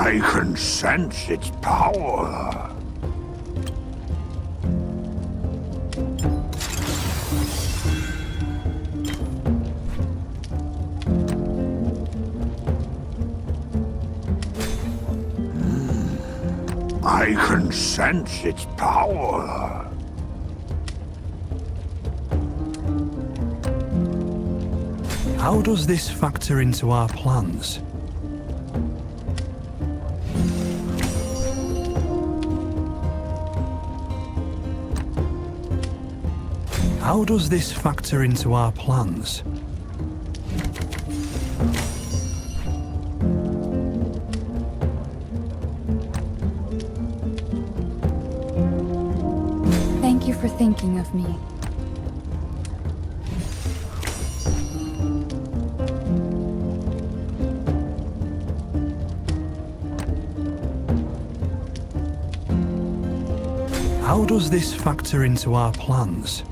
I can sense its power. I can sense its power. How does this factor into our plans? How does this factor into our plans? Thank you for thinking of me. How does this factor into our plans?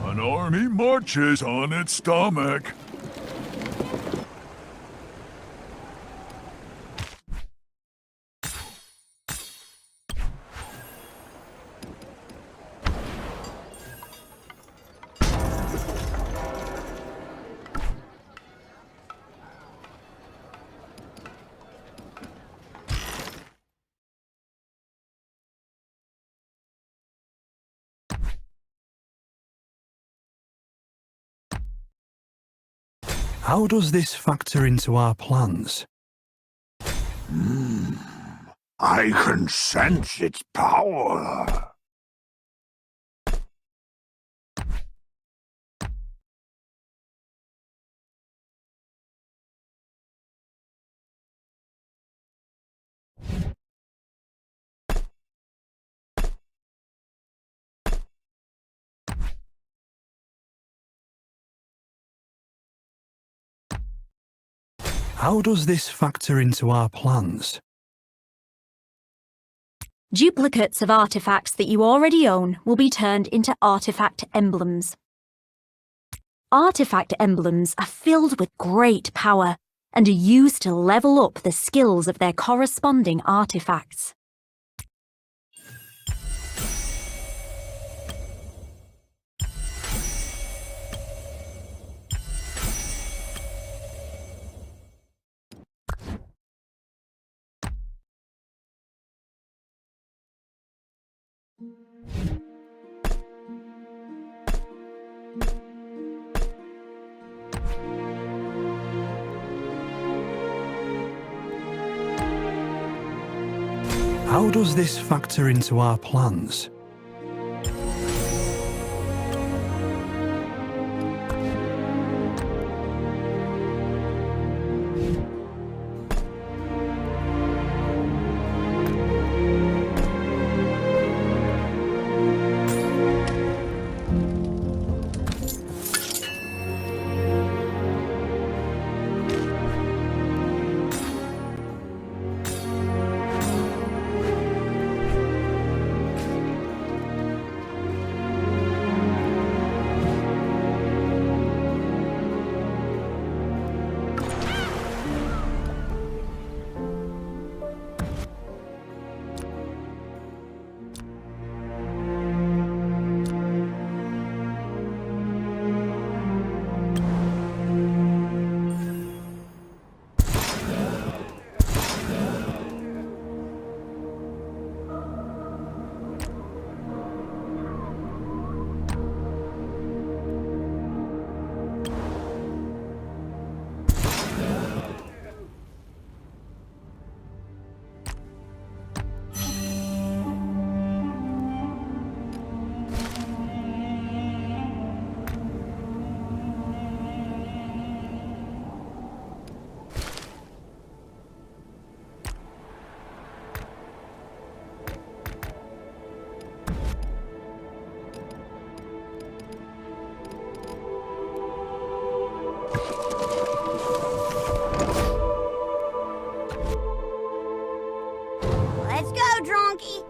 An army marches on its stomach. How does this factor into our plans? I can sense its power. How does this factor into our plans? Duplicates of artifacts that you already own will be turned into artifact emblems. Artifact emblems are filled with great power and are used to level up the skills of their corresponding artifacts. How How does this factor into our plans? Let's go, Dronky!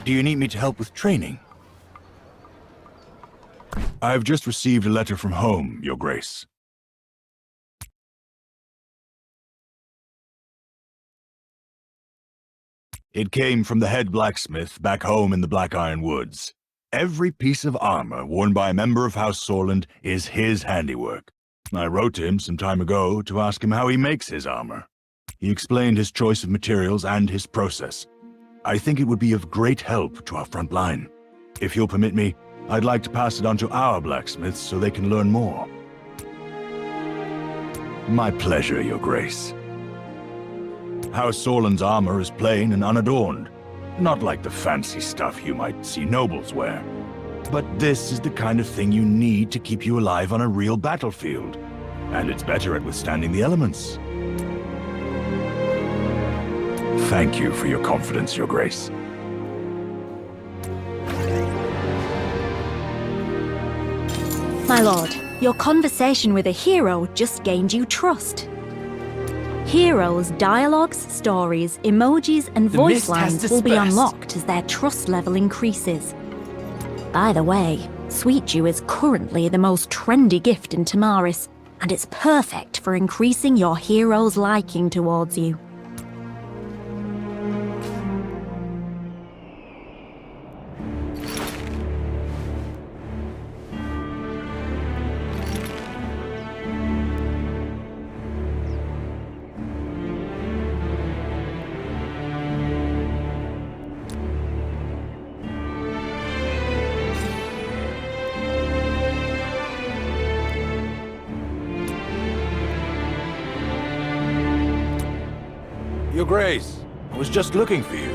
Do you need me to help with training? I've just received a letter from home, Your Grace. It came from the head blacksmith back home in the Black Iron Woods. Every piece of armor worn by a member of House Sorland is his handiwork. I wrote to him some time ago to ask him how he makes his armor. He explained his choice of materials and his process. I think it would be of great help to our front line. If you'll permit me, I'd like to pass it on to our blacksmiths so they can learn more. My pleasure, Your Grace. House Sorland's armor is plain and unadorned, not like the fancy stuff you might see nobles wear. But this is the kind of thing you need to keep you alive on a real battlefield, and it's better at withstanding the elements. Thank you for your confidence, Your Grace. My lord, your conversation with a hero just gained you trust. Heroes' dialogues, stories, emojis, and The voice mist has lines will be dispersed. unlocked as their trust level increases. By the way, Sweet Dew is currently the most trendy gift in Tamaris, and it's perfect for increasing your hero's liking towards you. Your Grace, I was just looking for you.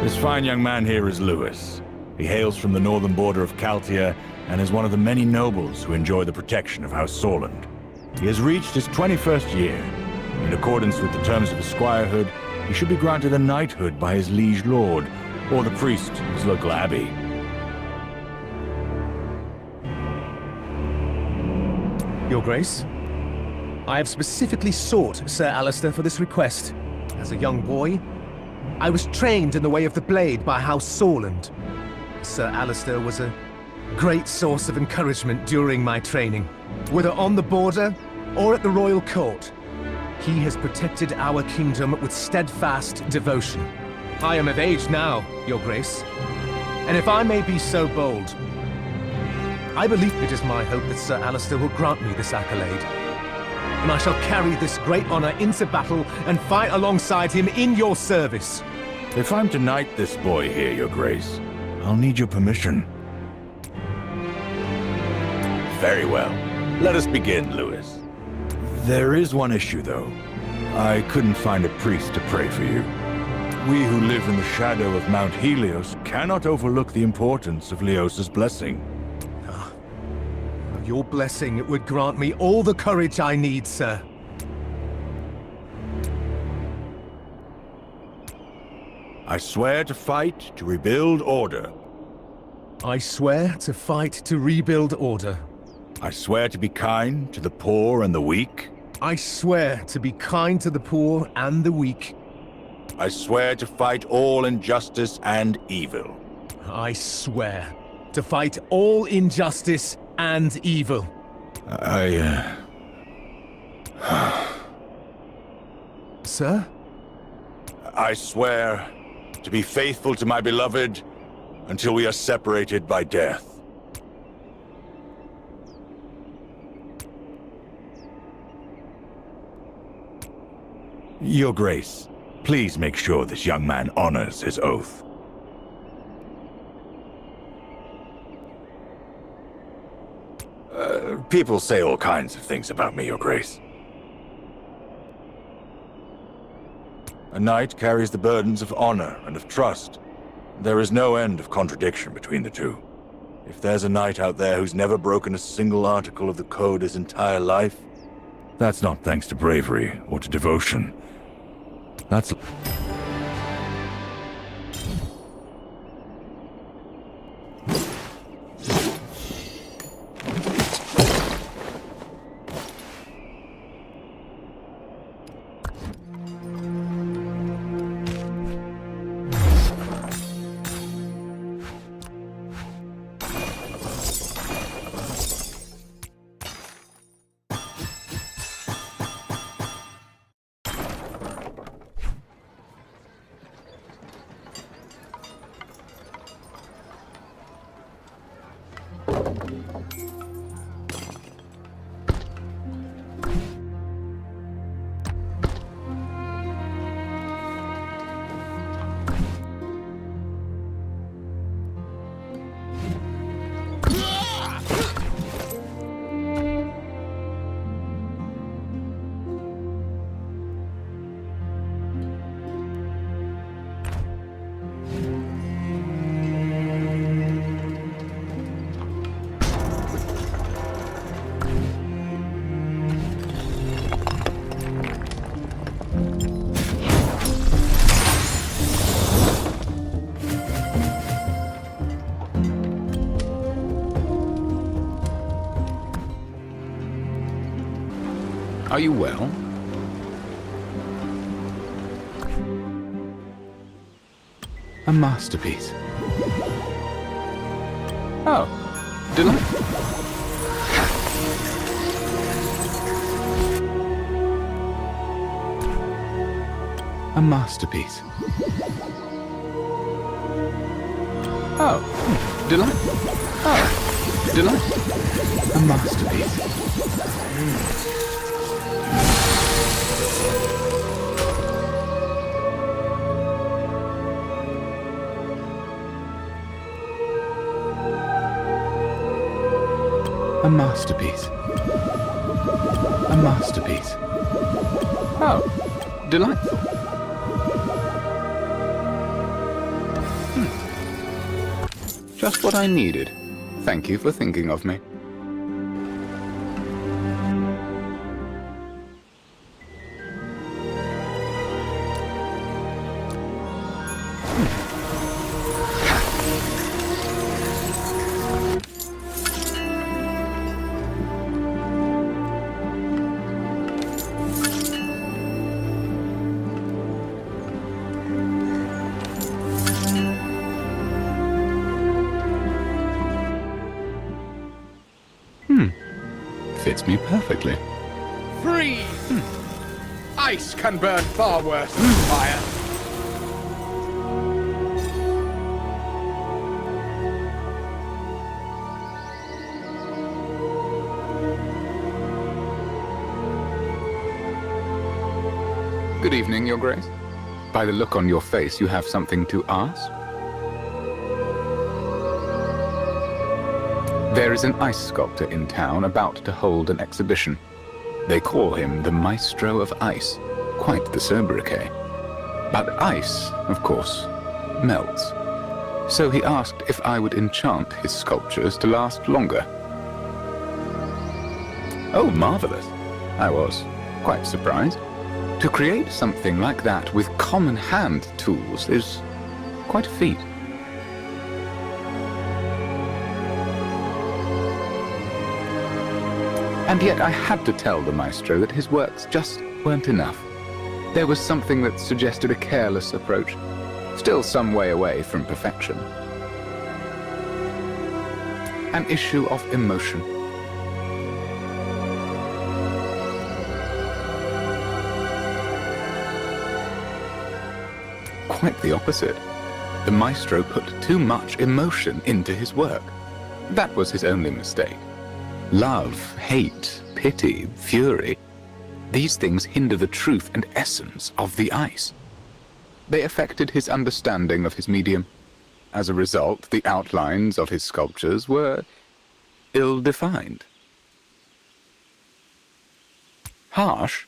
This fine young man here is Lewis. He hails from the northern border of Caltia and is one of the many nobles who enjoy the protection of House Sorland. He has reached his 21st year. In accordance with the terms of his squirehood, he should be granted a knighthood by his liege lord, or the priest of his local abbey. Your Grace, I have specifically sought Sir Alistair for this request. As a young boy, I was trained in the way of the blade by House Sorland. Sir Alistair was a great source of encouragement during my training, whether on the border or at the royal court. He has protected our kingdom with steadfast devotion. I am of age now, Your Grace, and if I may be so bold, I believe it is my hope that Sir Alistair will grant me this accolade, and I shall carry this great honor into battle and fight alongside him in your service. If I'm to knight this boy here, Your Grace, I'll need your permission. Very well. Let us begin, Lewis. There is one issue, though. I couldn't find a priest to pray for you. We who live in the shadow of Mount Helios cannot overlook the importance of Leosa's blessing. Your blessing would grant me all the courage I need, sir. I swear to fight to rebuild order. I swear to fight to rebuild order. I swear to be kind to the poor and the weak. I swear to be kind to the poor and the weak. I swear to fight all injustice and evil. I swear to fight all injustice and evil. Sir? I swear to be faithful to my beloved until we are separated by death. Your Grace, please make sure this young man honors his oath. People say all kinds of things about me, Your Grace. A knight carries the burdens of honor and of trust. There is no end of contradiction between the two. If there's a knight out there who's never broken a single article of the code his entire life, that's not thanks to bravery or to devotion. That's... Are you well? A masterpiece. Oh, delightful. A masterpiece. Oh, delightful. Oh, delightful. A masterpiece. A masterpiece. A masterpiece. Oh, delightful. Just what I needed. Thank you for thinking of me. Fits me perfectly. Freeze! Ice can burn far worse than fire. Good evening, Your Grace. By the look on your face, you have something to ask? There is an ice sculptor in town about to hold an exhibition. They call him the Maestro of Ice. Quite the sobriquet. But ice, of course, melts. So he asked if I would enchant his sculptures to last longer. Oh, marvelous. I was quite surprised. To create something like that with common hand tools is quite a feat. And yet I had to tell the maestro that his works just weren't enough. There was something that suggested a careless approach, still some way away from perfection. An issue of emotion. Quite the opposite. The maestro put too much emotion into his work. That was his only mistake. Love, hate, pity, fury. These things hinder the truth and essence of the ice. They affected his understanding of his medium. As a result, the outlines of his sculptures were ill-defined. Harsh?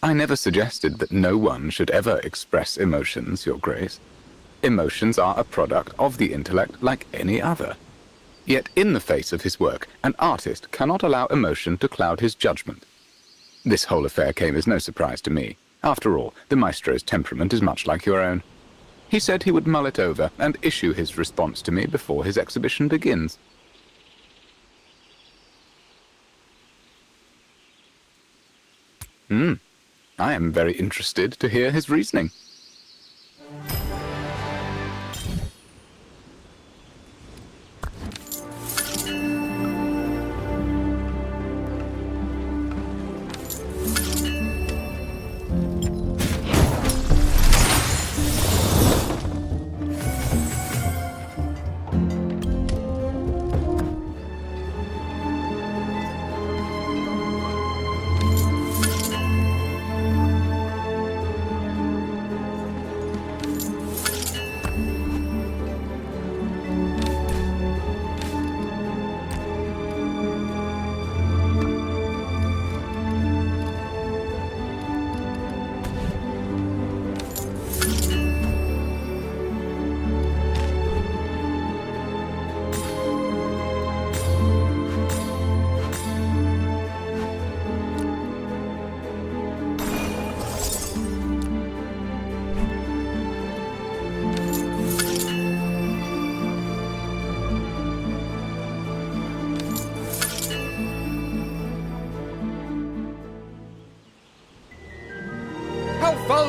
I never suggested that no one should ever express emotions, Your Grace. Emotions are a product of the intellect like any other. Yet in the face of his work, an artist cannot allow emotion to cloud his judgment. This whole affair came as no surprise to me. After all, the maestro's temperament is much like your own. He said he would mull it over and issue his response to me before his exhibition begins. I am very interested to hear his reasoning.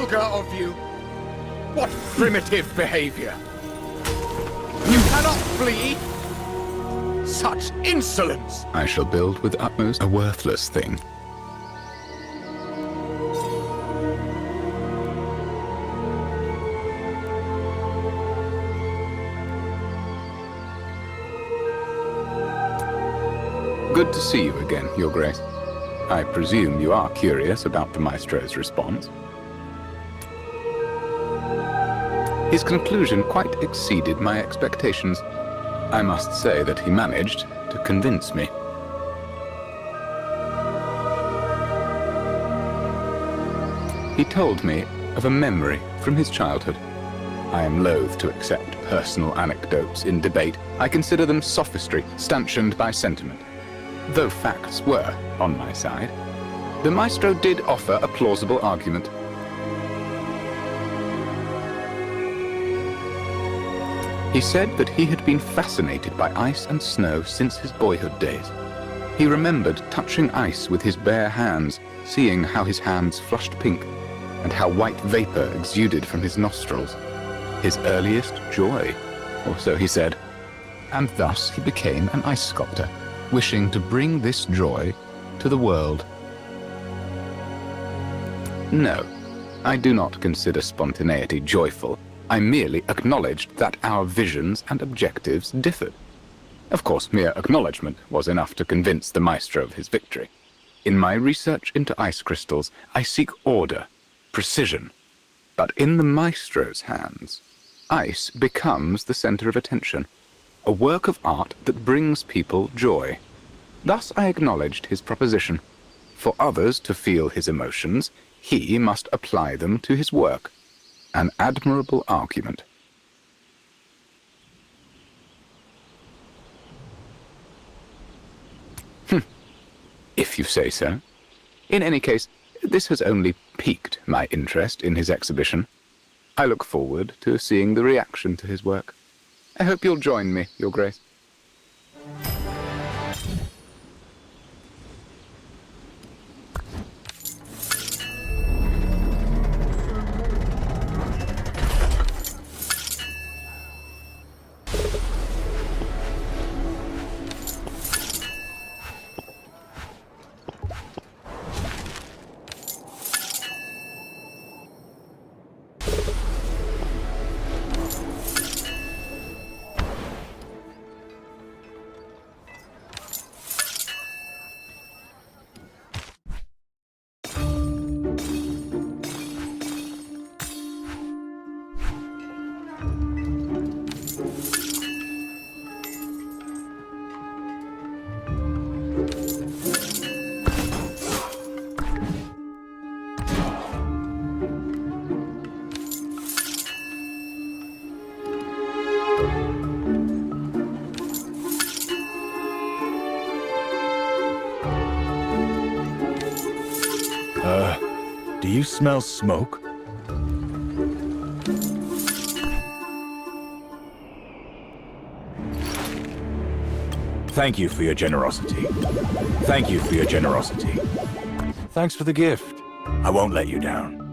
vulgar of you! What primitive behavior! You cannot flee! Such insolence! I shall build with utmost a worthless thing. Good to see you again, Your Grace. I presume you are curious about the Maestro's response. His conclusion quite exceeded my expectations. I must say that he managed to convince me. He told me of a memory from his childhood. I am loath to accept personal anecdotes in debate. I consider them sophistry, stanchioned by sentiment. Though facts were on my side, the Maestro did offer a plausible argument. He said that he had been fascinated by ice and snow since his boyhood days. He remembered touching ice with his bare hands, seeing how his hands flushed pink, and how white vapor exuded from his nostrils. His earliest joy, or so he said. And thus he became an ice sculptor, wishing to bring this joy to the world. No, I do not consider spontaneity joyful. I merely acknowledged that our visions and objectives differed. Of course, mere acknowledgement was enough to convince the Maestro of his victory. In my research into ice crystals, I seek order, precision. But in the Maestro's hands, ice becomes the center of attention, a work of art that brings people joy. Thus I acknowledged his proposition. For others to feel his emotions, he must apply them to his work. An admirable argument. If you say so. In any case, this has only piqued my interest in his exhibition. I look forward to seeing the reaction to his work. I hope you'll join me, Your Grace. Do you smell smoke? Thank you for your generosity. Thank you for your generosity. Thanks for the gift. I won't let you down.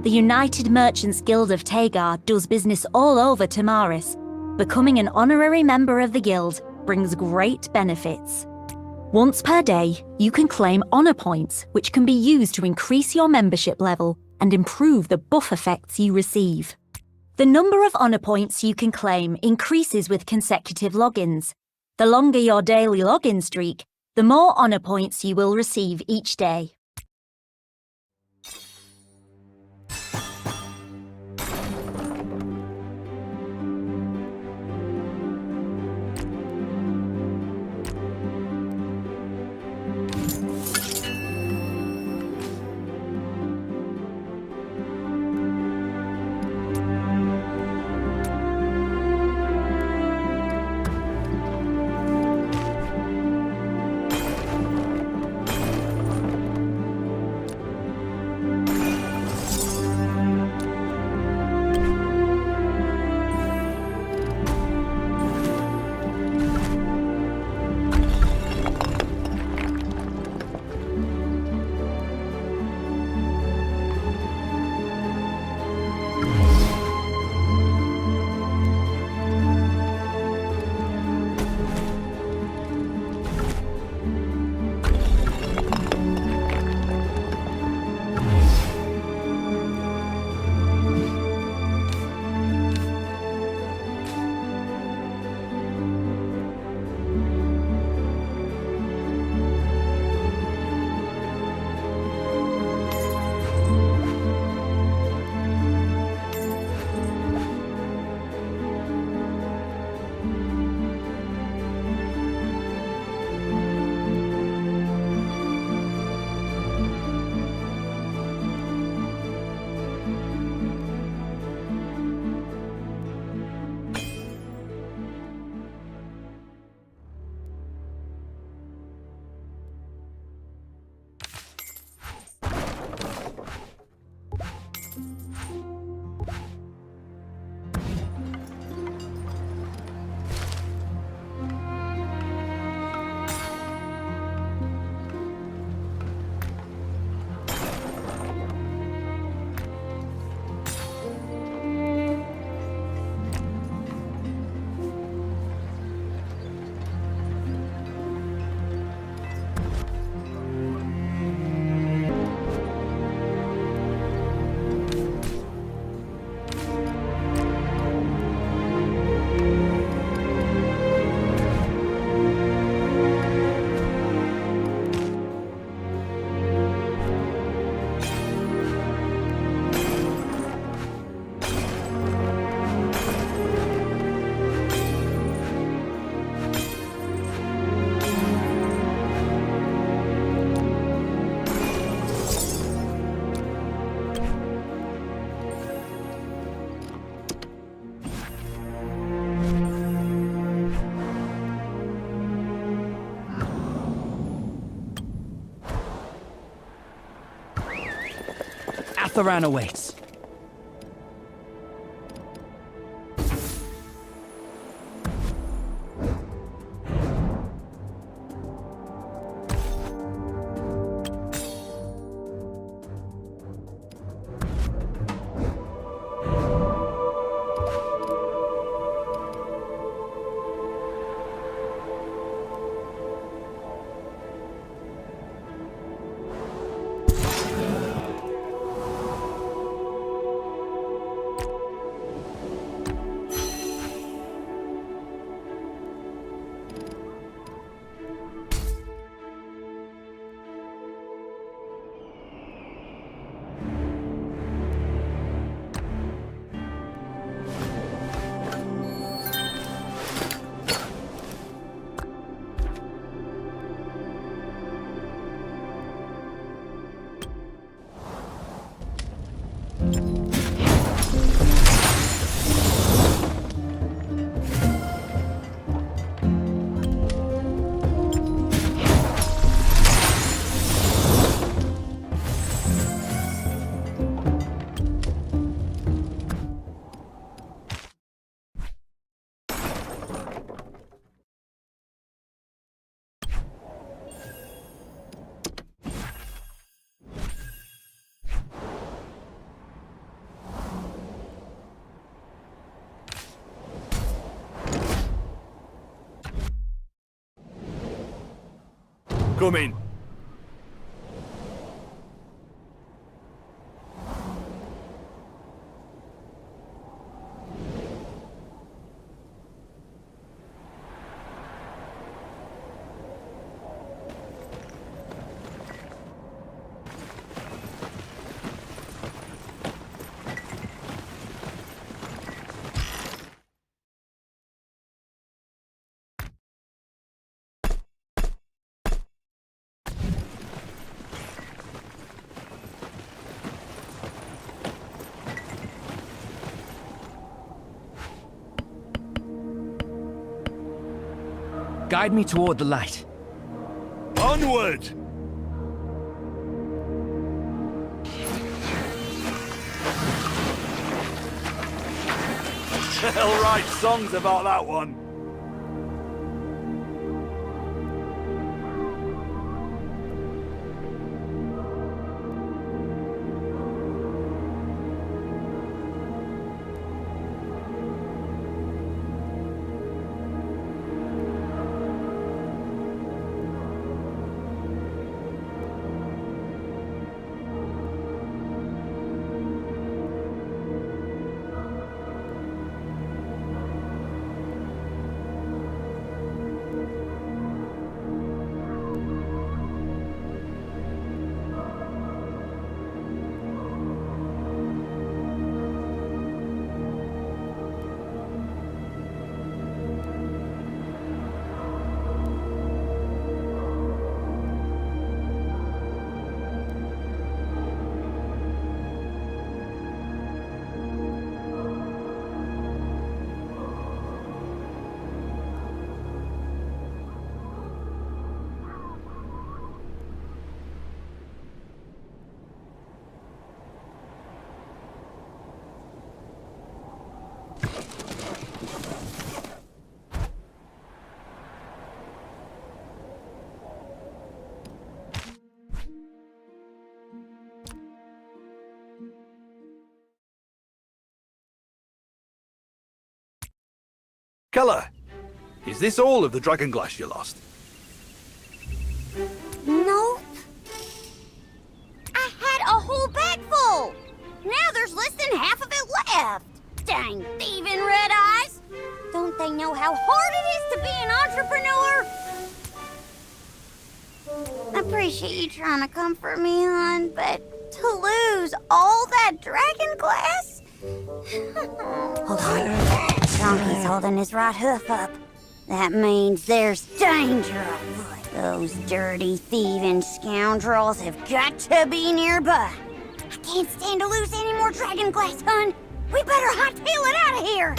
The United Merchants Guild of Tagar does business all over Tamaris. Becoming an honorary member of the guild brings great benefits. Once per day, you can claim honor points, which can be used to increase your membership level and improve the buff effects you receive. The number of honor points you can claim increases with consecutive logins. The longer your daily login streak, the more honor points you will receive each day. Atharan awaits. Come in. Guide me toward the light. Onward! They'll write songs about that one. Keller, is this all of the dragon glass you lost? Nope. I had a whole bag full. Now there's less than half of it left. Dang thieving red eyes. Don't they know how hard it is to be an entrepreneur? I appreciate you trying to comfort me, hon, but to lose all that dragon glass? Hold on. Donkey's holding his right hoof up. That means there's danger afoot. Those dirty, thieving scoundrels have got to be nearby. I can't stand to lose any more dragon glass, hun. We better hightail it out of here.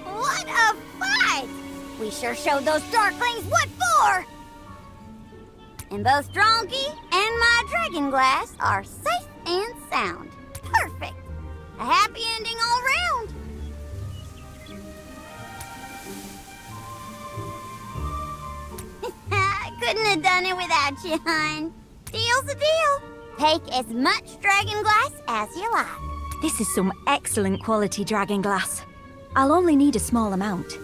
What a fight! We sure showed those Darklings what for! And both Donkey and my dragon glass are safe and sound. Perfect. A happy ending all round. I couldn't have done it without you, hon. Deal's a deal. Take as much dragon glass as you like. This is some excellent quality dragon glass. I'll only need a small amount.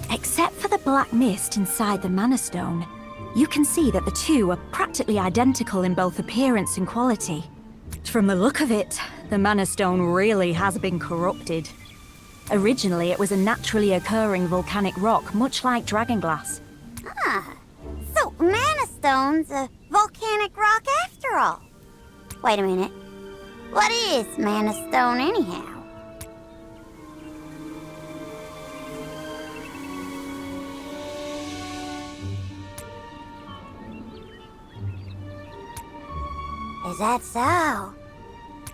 Except for the black mist inside the Mana Stone, you can see that the two are practically identical in both appearance and quality. From the look of it, the Mana Stone really has been corrupted. Originally, it was a naturally occurring volcanic rock, much like dragonglass. Ah, so Mana Stone's a volcanic rock after all. Wait a minute. What is Mana Stone anyhow? Is that so?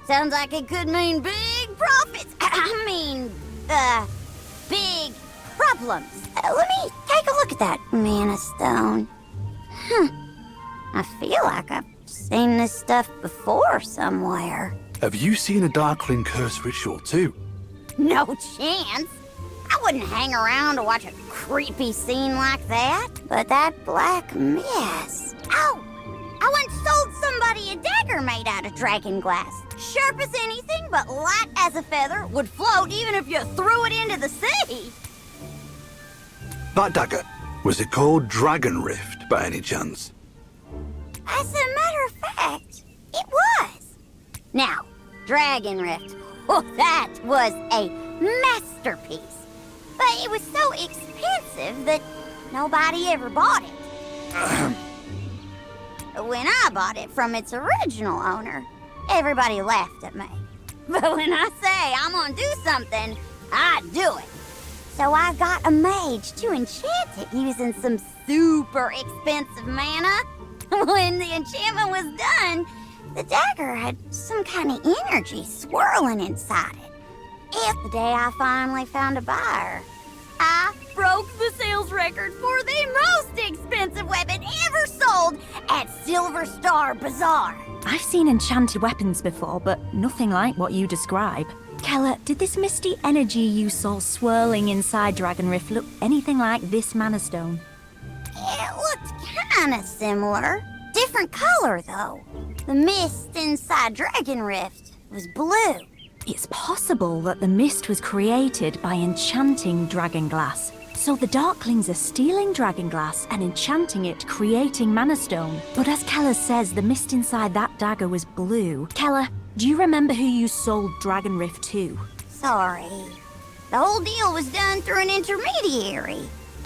Sounds like it could mean big profits. Big problems. Let me take a look at that Mana Stone. I feel like I've seen this stuff before somewhere. Have you seen a Darkling curse ritual too? No chance. I wouldn't hang around to watch a creepy scene like that. But that black mist. Oh! I once sold somebody a dagger made out of dragon glass. Sharp as anything, but light as a feather, would float even if you threw it into the sea. That dagger, was it called Dragon Rift by any chance? As a matter of fact, it was. Now, Dragon Rift, that was a masterpiece. But it was so expensive that nobody ever bought it. When I bought it from its original owner, everybody laughed at me. But when I say I'm gonna do something, I do it. So I got a mage to enchant it using some super expensive mana. When the enchantment was done, the dagger had some kind of energy swirling inside it. If the day I finally found a buyer, I broke the sales record for the most expensive weapon ever sold at Silver Star Bazaar. I've seen enchanted weapons before, but nothing like what you describe. Keller, did this misty energy you saw swirling inside Dragon Rift look anything like this Mana Stone? It looked kinda similar. Different color, though. The mist inside Dragon Rift was blue. It's possible that the mist was created by enchanting dragonglass. So the Darklings are stealing dragonglass and enchanting it, creating Mana Stone. But as Keller says, the mist inside that dagger was blue. Keller, do you remember who you sold Dragon Rift to? Sorry. The whole deal was done through an intermediary.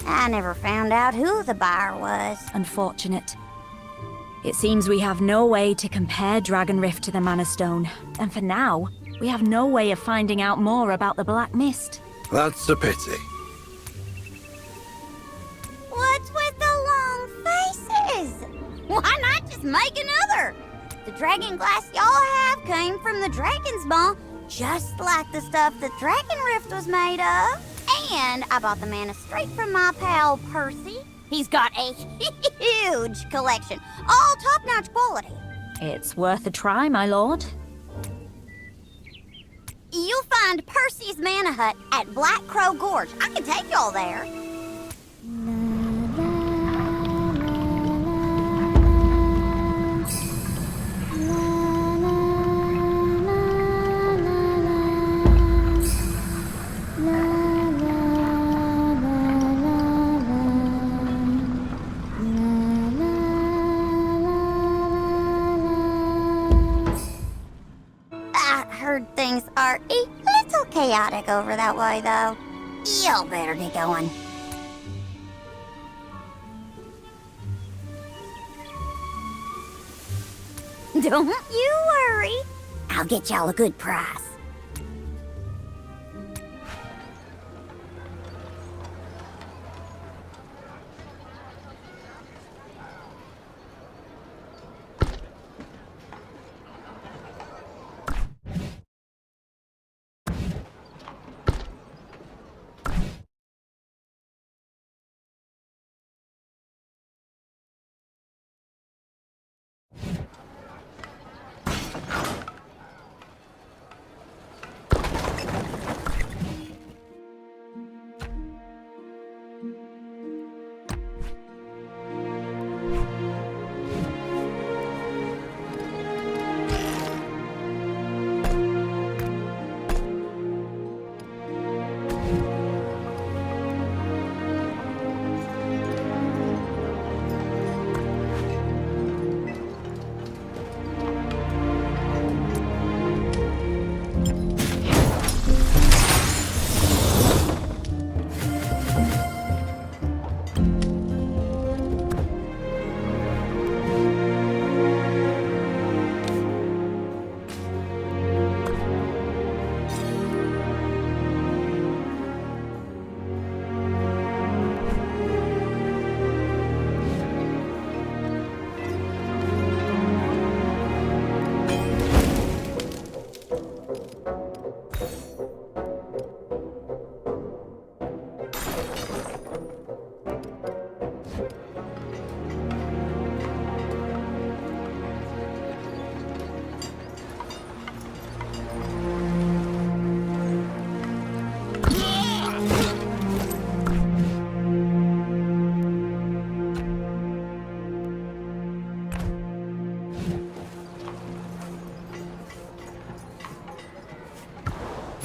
I never found out who the buyer was. Unfortunate. It seems we have no way to compare Dragon Rift to the Mana Stone. And for now, we have no way of finding out more about the Black Mist. That's a pity. What's with the long faces? Why not just make another? The dragon glass y'all have came from the Dragon's Maw, just like the stuff that Dragon Rift was made of. And I bought the mana straight from my pal Percy. He's got a huge collection, all top-notch quality. It's worth a try, my lord. You'll find Percy's Mana Hut at Black Crow Gorge. I can take y'all there. Things are a little chaotic over that way, though. Y'all better get going. Don't you worry. I'll get y'all a good price.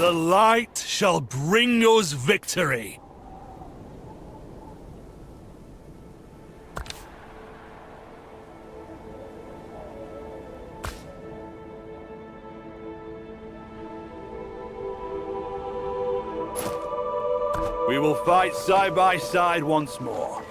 The light shall bring us victory. We will fight side by side once more.